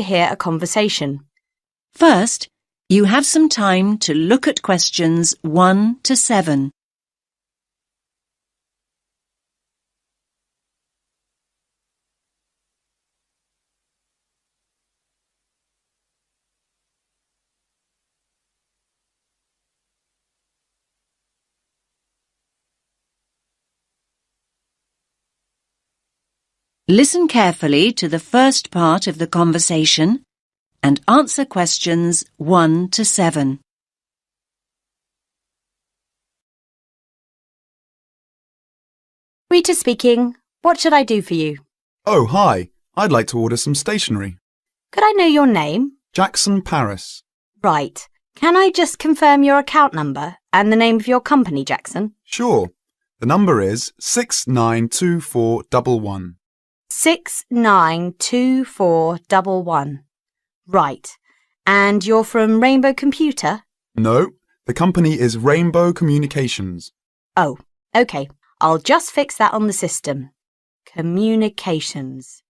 hear a conversation. First, you have some time to look at questions 1 to 7. Listen carefully to the first part of the conversation and answer questions 1 to 7. Rita speaking. What should I do for you? Oh, hi. I'd like to order some stationery. Could I know your name? Jackson Paris. Right. Can I just confirm your account number and the name of your company, Jackson? Sure. The number is 692411. 692411. Right. And you're from Rainbow Computer? No, the company is Rainbow Communications. Oh, OK. I'll just fix that on the system. Communications.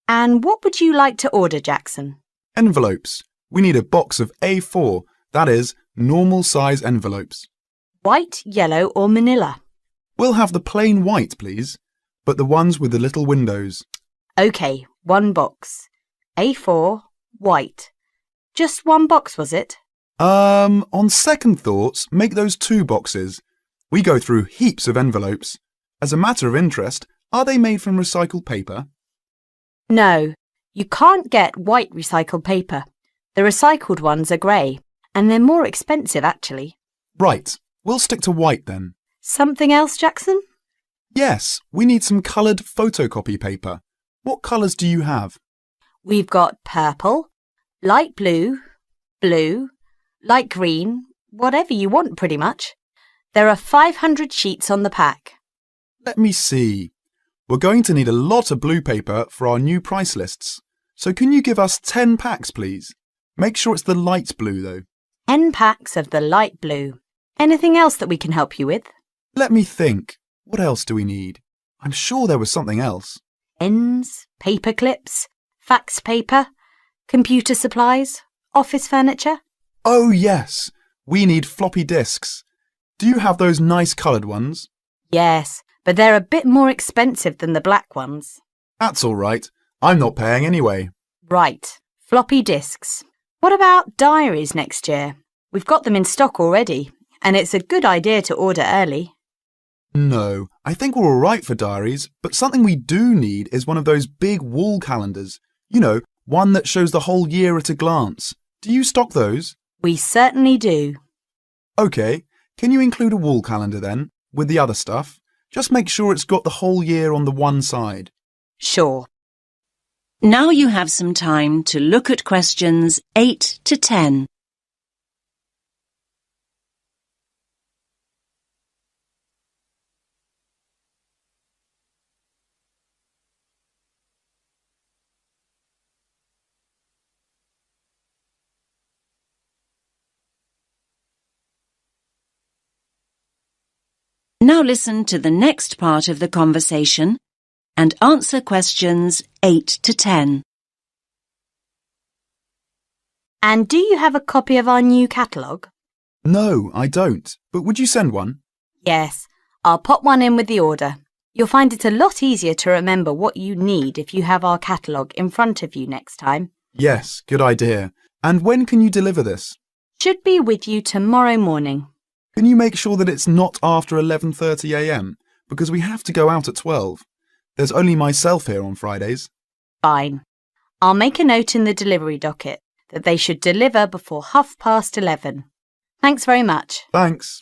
And what would you like to order, Jackson? Envelopes. We need a box of A4, that is, normal size envelopes. White, yellow or manila? We'll have the plain white, please, but the ones with the little windows. OK, 1 box. A4, white. Just 1 box, was it? On second thoughts, make those 2 boxes. We go through heaps of envelopes. As a matter of interest, are they made from recycled paper? No, you can't get white recycled paper. The recycled ones are grey, and they're more expensive, actually. Right, we'll stick to white then. Something else, Jackson? Yes, we need some coloured photocopy paper. What colours do you have? We've got purple, light blue, blue, light green, whatever you want pretty much. There are 500 sheets on the pack. Let me see. We're going to need a lot of blue paper for our new price lists. So can you give us 10 packs, please? Make sure it's the light blue, though. 10 packs of the light blue. Anything else that we can help you with? Let me think. What else do we need? I'm sure there was something else. Pens, paper clips, fax paper, computer supplies, office furniture. Oh, yes. We need floppy disks. Do you have those nice coloured ones? Yes, but they're a bit more expensive than the black ones. That's all right. I'm not paying anyway. Right, floppy disks. What about diaries next year? We've got them in stock already, and it's a good idea to order early. No, I think we're all right for diaries, but something we do need is one of those big wall calendars. You know, one that shows the whole year at a glance. Do you stock those? We certainly do. OK, can you include a wall calendar then, with the other stuff? Just make sure it's got the whole year on the one side. Sure. Now you have some time to look at questions 8 to 10. Now listen to the next part of the conversation and answer questions 8 to 10. And do you have a copy of our new catalogue? No, I don't. But would you send one? Yes, I'll pop one in with the order. You'll find it a lot easier to remember what you need if you have our catalogue in front of you next time. Yes, good idea. And when can you deliver this? Should be with you tomorrow morning. Can you make sure that it's not after 11:30 a.m? Because we have to go out at 12. There's only myself here on Fridays. Fine. I'll make a note in the delivery docket that they should deliver before 11:30. Thanks very much. Thanks.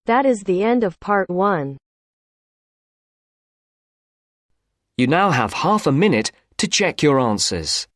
That is the end of part 1. You now have half a minute to check your answers.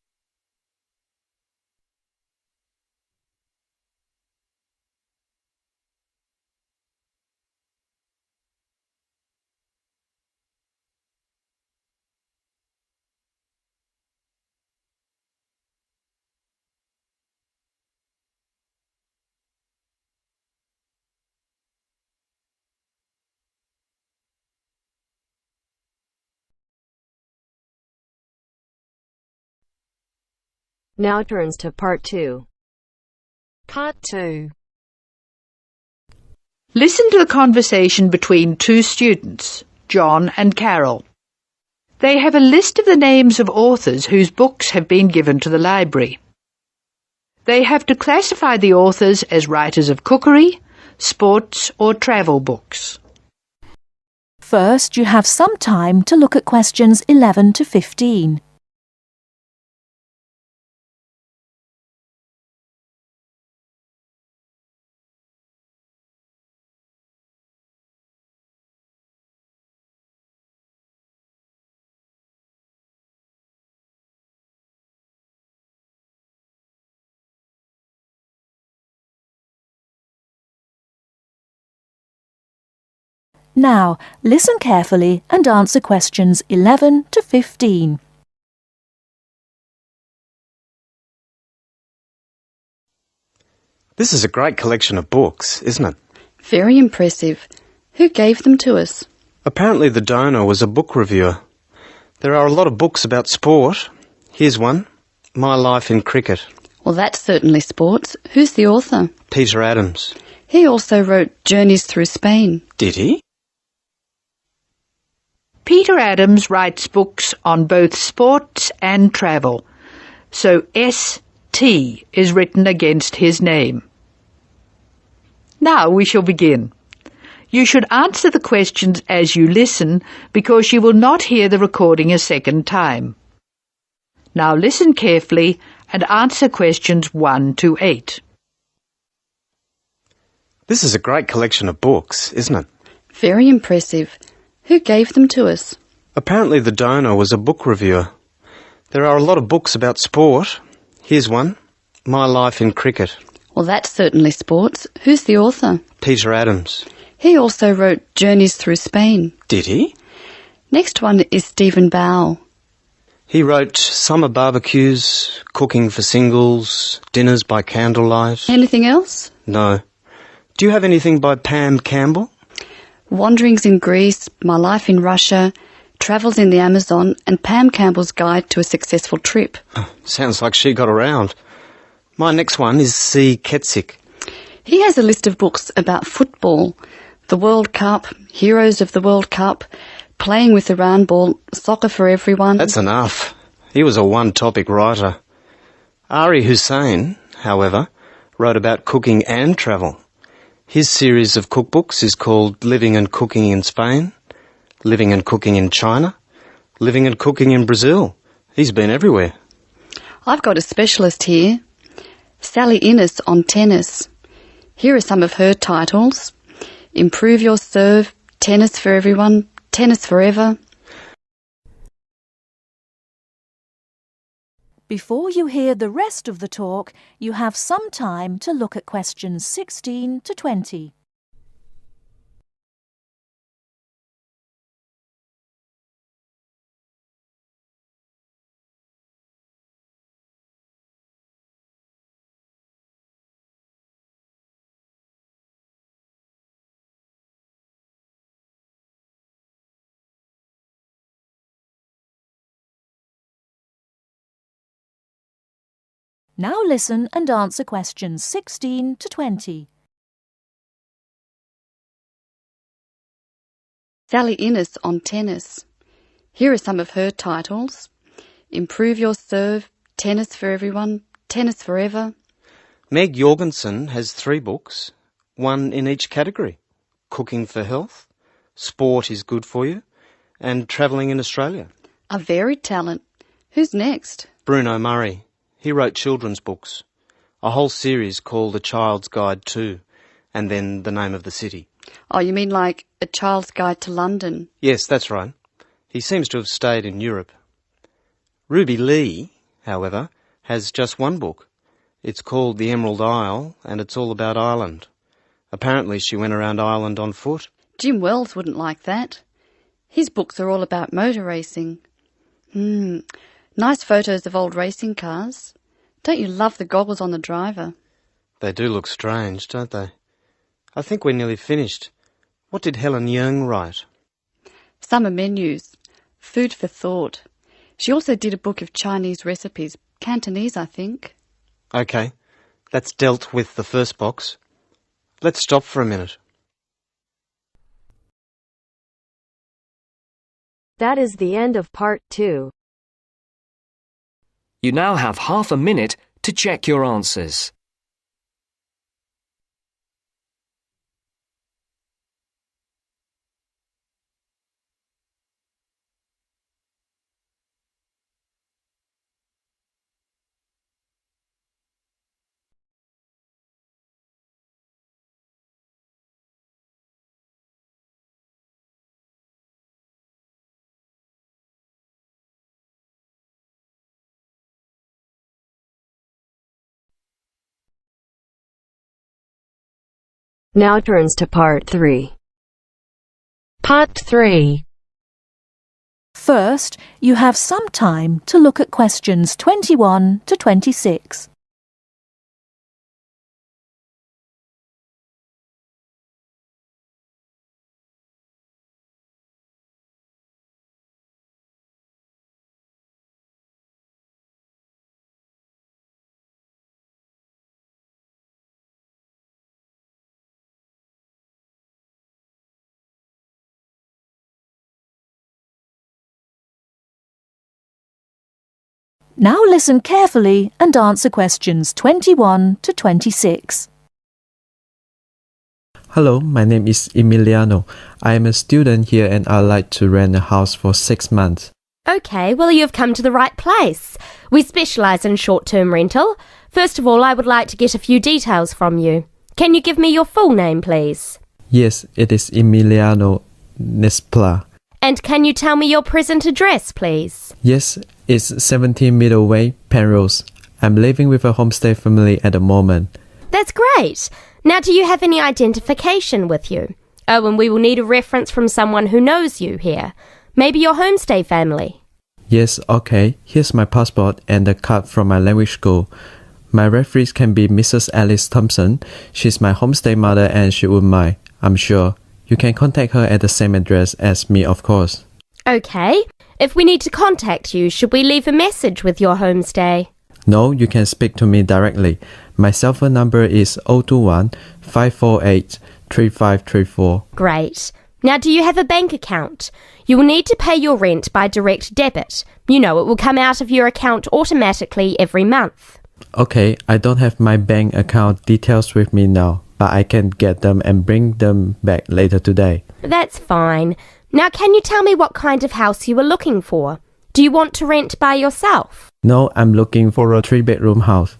Now turns to Part 2. Part 2. Listen to the conversation between two students, John and Carol. They have a list of the names of authors whose books have been given to the library. They have to classify the authors as writers of cookery, sports or travel books. First, you have some time to look at questions 11 to 15. Now, listen carefully and answer questions 11 to 15. This is a great collection of books, isn't it? Very impressive. Who gave them to us? Apparently the donor was a book reviewer. There are a lot of books about sport. Here's one, My Life in Cricket. Well, that's certainly sports. Who's the author? Peter Adams. He also wrote Journeys Through Spain. Did he? Peter Adams writes books on both sports and travel, so ST is written against his name. Now we shall begin. You should answer the questions as you listen because you will not hear the recording a second time. Now listen carefully and answer questions 1 to 8. This is a great collection of books, isn't it? Very impressive. Who gave them to us? Apparently the donor was a book reviewer. There are a lot of books about sport. Here's one, My Life in Cricket. Well, that's certainly sports. Who's the author? Peter Adams. He also wrote Journeys Through Spain. Did he? Next one is Stephen Bow. He wrote Summer Barbecues, Cooking for Singles, Dinners by Candlelight. Anything else? No. Do you have anything by Pam Campbell? Wanderings in Greece, My Life in Russia, Travels in the Amazon, and Pam Campbell's Guide to a Successful Trip. Oh, sounds like she got around. My next one is C. Ketzik. He has a list of books about football, the World Cup, Heroes of the World Cup, Playing with the Round Ball, Soccer for Everyone. That's enough. He was a one-topic writer. Ari Hussein, however, wrote about cooking and travel. His series of cookbooks is called Living and Cooking in Spain, Living and Cooking in China, Living and Cooking in Brazil. He's been everywhere. I've got a specialist here, Sally Innes on tennis. Here are some of her titles. Improve Your Serve, Tennis for Everyone, Tennis Forever. Before you hear the rest of the talk, you have some time to look at questions 16 to 20. Now listen and answer questions 16 to 20. Sally Innes on tennis. Here are some of her titles. Improve Your Serve, Tennis for Everyone, Tennis Forever. Meg Jorgensen has 3 books, one in each category. Cooking for Health, Sport is Good for You, and Travelling in Australia. A varied talent. Who's next? Bruno Murray. He wrote children's books, a whole series called A Child's Guide to, and then The Name of the City. Oh, you mean like A Child's Guide to London? Yes, that's right. He seems to have stayed in Europe. Ruby Lee, however, has just one book. It's called The Emerald Isle, and it's all about Ireland. Apparently she went around Ireland on foot. Jim Wells wouldn't like that. His books are all about motor racing. Nice photos of old racing cars. Don't you love the goggles on the driver? They do look strange, don't they? I think we're nearly finished. What did Helen Young write? Summer menus. Food for thought. She also did a book of Chinese recipes. Cantonese, I think. OK, that's dealt with the first box. Let's stop for a minute. That is the end of part 2. You now have half a minute to check your answers. Now turns to part 3. Part 3. First, you have some time to look at questions 21 to 26. Now listen carefully and answer questions 21 to 26. Hello, my name is Emiliano. I am a student here and I'd like to rent a house for 6 months. OK, well you've come to the right place. We specialise in short-term rental. First of all, I would like to get a few details from you. Can you give me your full name, please? Yes, it is Emiliano Nespla. And can you tell me your present address, please? Yes, it's 17 Middleway, Penrose. I'm living with a homestay family at the moment. That's great. Now, do you have any identification with you? Oh, and we will need a reference from someone who knows you here. Maybe your homestay family. Yes, okay. Here's my passport and a card from my language school. My referees can be Mrs. Alice Thompson. She's my homestay mother and she wouldn't mind, I'm sure. You can contact her at the same address as me, of course. OK. If we need to contact you, should we leave a message with your homestay? No, you can speak to me directly. My cell phone number is 021 548 3534. Great. Now, do you have a bank account? You will need to pay your rent by direct debit. You know, it will come out of your account automatically every month. Okay, I don't have my bank account details with me now, but I can get them and bring them back later today. That's fine. Now, can you tell me what kind of house you are looking for? Do you want to rent by yourself? No, I'm looking for a 3-bedroom house.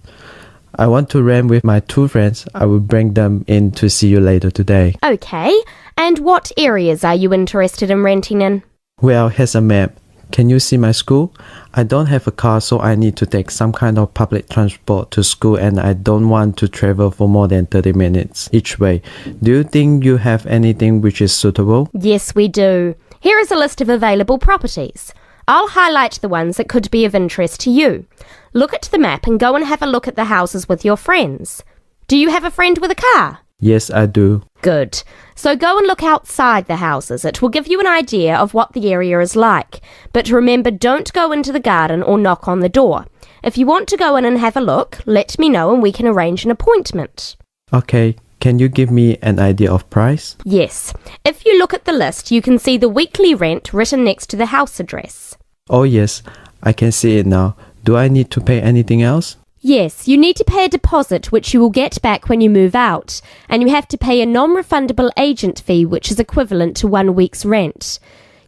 I want to rent with my 2 friends. I will bring them in to see you later today. Okay. And what areas are you interested in renting in? Well, here's a map. Can you see my school? I don't have a car, so I need to take some kind of public transport to school and I don't want to travel for more than 30 minutes each way. Do you think you have anything which is suitable? Yes, we do. Here is a list of available properties. I'll highlight the ones that could be of interest to you. Look at the map and go and have a look at the houses with your friends. Do you have a friend with a car? Yes, I do. Good. So go and look outside the houses. It will give you an idea of what the area is like. But remember, don't go into the garden or knock on the door. If you want to go in and have a look, let me know and we can arrange an appointment. Okay. Can you give me an idea of price? Yes. If you look at the list, you can see the weekly rent written next to the house address. Oh yes, I can see it now. Do I need to pay anything else? Yes, you need to pay a deposit which you will get back when you move out, and you have to pay a non-refundable agent fee which is equivalent to 1 week's rent.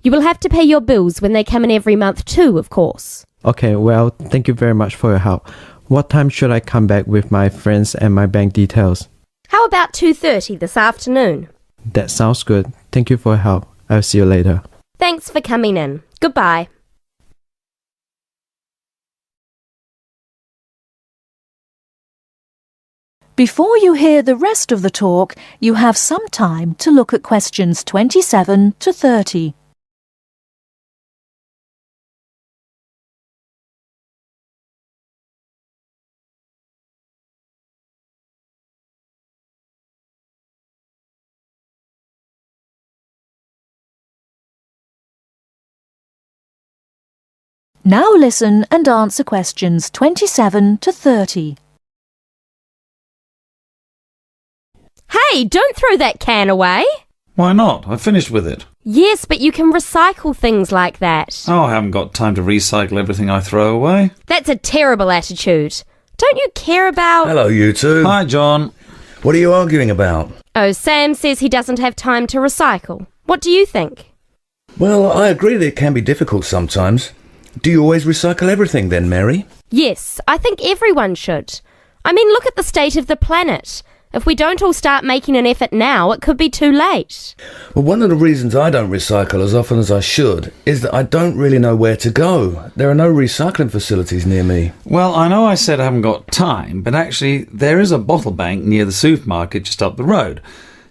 You will have to pay your bills when they come in every month too, of course. Okay, well, thank you very much for your help. What time should I come back with my friends and my bank details? How about 2:30 this afternoon? That sounds good. Thank you for your help. I'll see you later. Thanks for coming in. Goodbye. Before you hear the rest of the talk, you have some time to look at questions 27 to 30. Now listen and answer questions 27 to 30. Hey, don't throw that can away. Why not? I finished with it. Yes, but you can recycle things like that. Oh, I haven't got time to recycle everything I throw away. That's a terrible attitude. Don't you care about... Hello, you two. Hi, John. What are you arguing about? Oh, Sam says he doesn't have time to recycle. What do you think? Well, I agree that it can be difficult sometimes. Do you always recycle everything then, Mary? Yes, I think everyone should. I mean, look at the state of the planet. If we don't all start making an effort now, it could be too late. Well, one of the reasons I don't recycle as often as I should is that I don't really know where to go. There are no recycling facilities near me. Well, I know I said I haven't got time, but actually there is a bottle bank near the supermarket just up the road.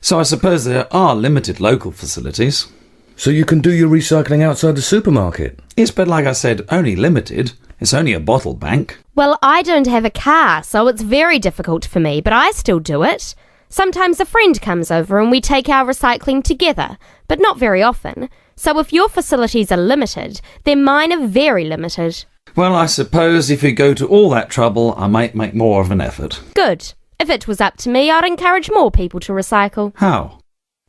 So I suppose there are limited local facilities. So you can do your recycling outside the supermarket? Yes, but like I said, only limited. It's only a bottle bank. Well, I don't have a car, so it's very difficult for me, but I still do it. Sometimes a friend comes over and we take our recycling together, but not very often. So if your facilities are limited, then mine are very limited. Well, I suppose if you go to all that trouble, I might make more of an effort. Good. If it was up to me, I'd encourage more people to recycle. How?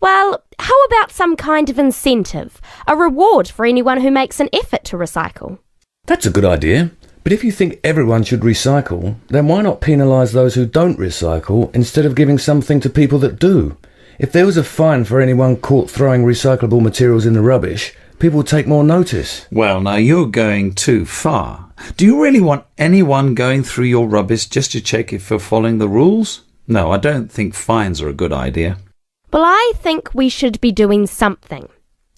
Well, how about some kind of incentive? A reward for anyone who makes an effort to recycle? That's a good idea. But if you think everyone should recycle, then why not penalise those who don't recycle instead of giving something to people that do? If there was a fine for anyone caught throwing recyclable materials in the rubbish, people would take more notice. Well, now you're going too far. Do you really want anyone going through your rubbish just to check if you're following the rules? No, I don't think fines are a good idea. Well, I think we should be doing something.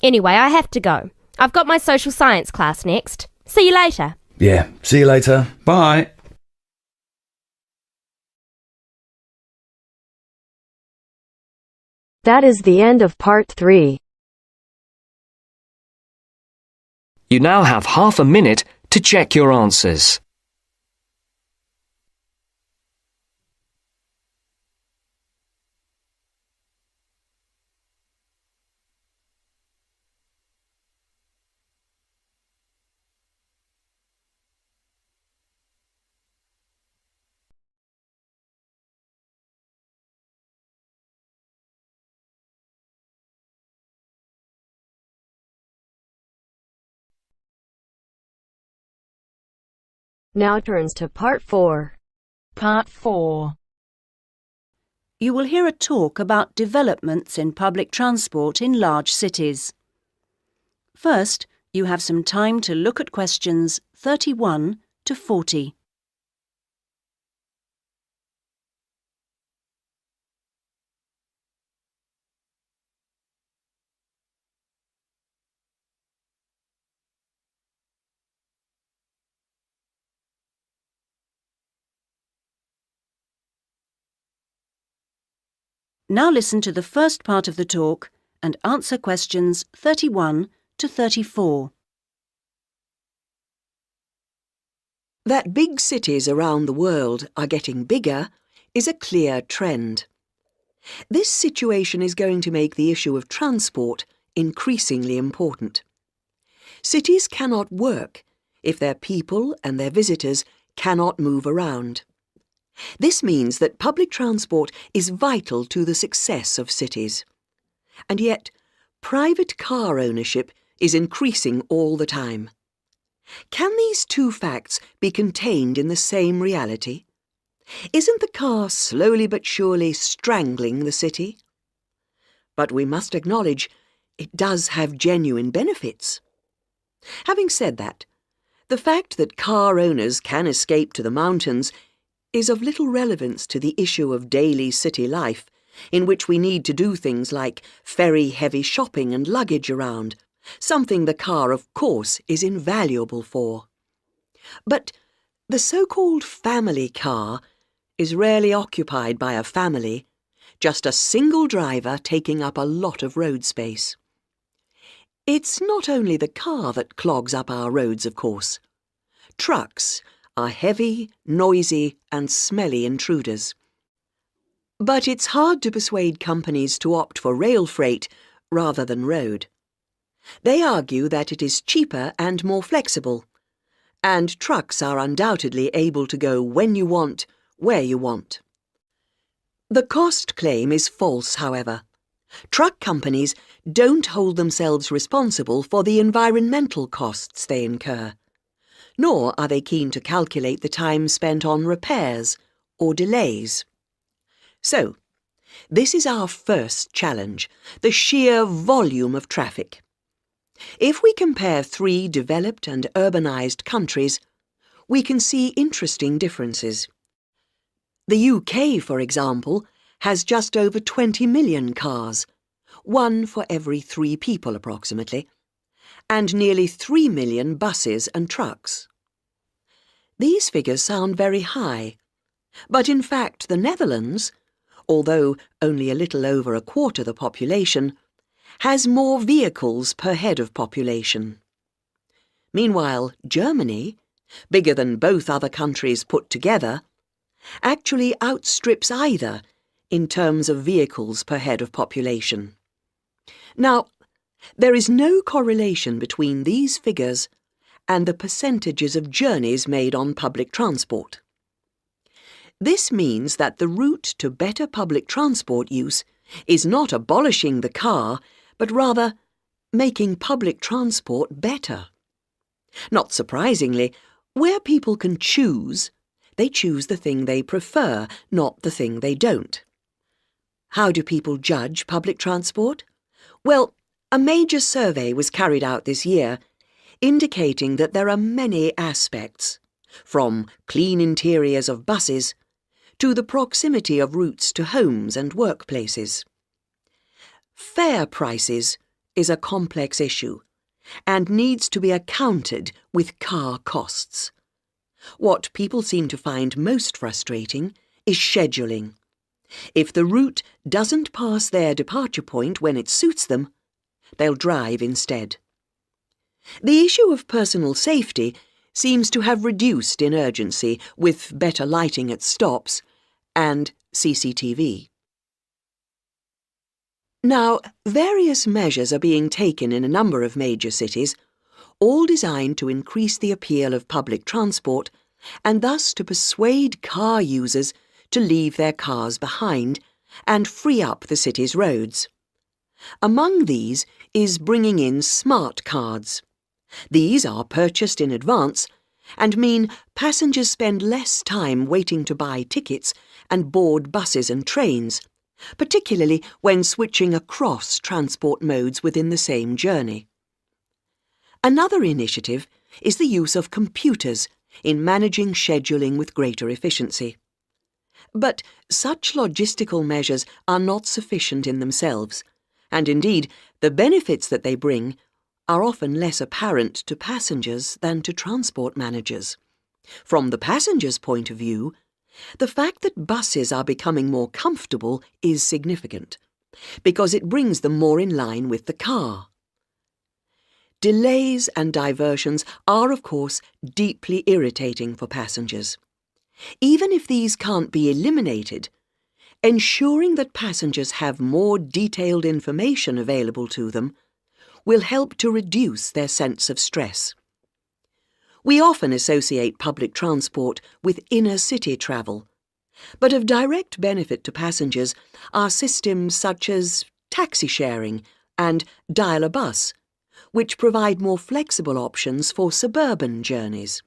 Anyway, I have to go. I've got my social science class next. See you later. Yeah, see you later. Bye. That is the end of part 3. You now have half a minute to check your answers. Now turns to part 4. Part 4. You will hear a talk about developments in public transport in large cities. First, you have some time to look at questions 31 to 40. Now listen to the first part of the talk and answer questions 31 to 34. That big cities around the world are getting bigger is a clear trend. This situation is going to make the issue of transport increasingly important. Cities cannot work if their people and their visitors cannot move around. This means that public transport is vital to the success of cities. And yet, private car ownership is increasing all the time. Can these two facts be contained in the same reality? Isn't the car slowly but surely strangling the city? But we must acknowledge it does have genuine benefits. Having said that, the fact that car owners can escape to the mountains is of little relevance to the issue of daily city life, in which we need to do things like ferry heavy shopping and luggage around, something the car, of course, is invaluable for. But the so-called family car is rarely occupied by a family, just a single driver taking up a lot of road space. It's not only the car that clogs up our roads, of course. Trucks are heavy, noisy and smelly intruders. But it's hard to persuade companies to opt for rail freight rather than road. They argue that it is cheaper and more flexible, And trucks are undoubtedly able to go when you want, where you want. The cost claim is false, however. Truck companies don't hold themselves responsible for the environmental costs they incur, nor are they keen to calculate the time spent on repairs or delays. So, this is our first challenge, the sheer volume of traffic. If we compare 3 developed and urbanised countries, we can see interesting differences. The UK, for example, has just over 20 million cars, 1 for every 3 people approximately, and nearly 3 million buses and trucks. These figures sound very high, but in fact the Netherlands, although only a little over a quarter the population, has more vehicles per head of population. Meanwhile, Germany, bigger than both other countries put together, actually outstrips either in terms of vehicles per head of population. Now, there is no correlation between these figures and the percentages of journeys made on public transport. This means that the route to better public transport use is not abolishing the car, but rather making public transport better. Not surprisingly, where people can choose, they choose the thing they prefer, not the thing they don't. How do people judge public transport? Well, a major survey was carried out this year, indicating that there are many aspects, from clean interiors of buses to the proximity of routes to homes and workplaces. Fare prices is a complex issue and needs to be accounted with car costs. What people seem to find most frustrating is scheduling. If the route doesn't pass their departure point when it suits them, they'll drive instead. The issue of personal safety seems to have reduced in urgency with better lighting at stops and CCTV. Now, various measures are being taken in a number of major cities, all designed to increase the appeal of public transport and thus to persuade car users to leave their cars behind and free up the city's roads. Among these is bringing in smart cards. These are purchased in advance and mean passengers spend less time waiting to buy tickets and board buses and trains, particularly when switching across transport modes within the same journey. Another initiative is the use of computers in managing scheduling with greater efficiency. But such logistical measures are not sufficient in themselves, and indeed the benefits that they bring are often less apparent to passengers than to transport managers. From the passengers' point of view, the fact that buses are becoming more comfortable is significant, because it brings them more in line with the car. Delays and diversions are, of course, deeply irritating for passengers. Even if these can't be eliminated, ensuring that passengers have more detailed information available to them will help to reduce their sense of stress. We often associate public transport with inner-city travel, but of direct benefit to passengers are systems such as taxi sharing and dial-a-bus, which provide more flexible options for suburban journeys.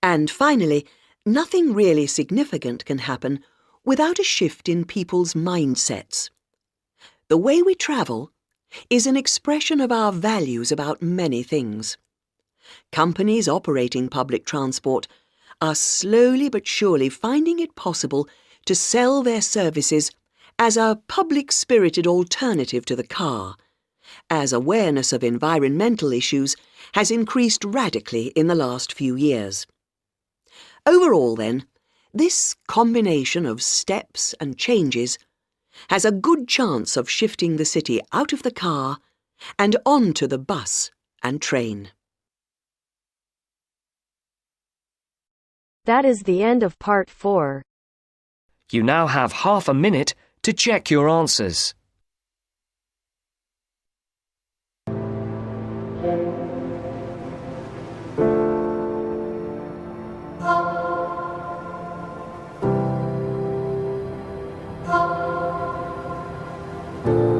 And finally, nothing really significant can happen without a shift in people's mindsets. The way we travel is an expression of our values about many things. Companies operating public transport are slowly but surely finding it possible to sell their services as a public-spirited alternative to the car, as awareness of environmental issues has increased radically in the last few years. Overall, then, this combination of steps and changes has a good chance of shifting the city out of the car and onto the bus and train. That is the end of part 4. You now have half a minute to check your answers. you.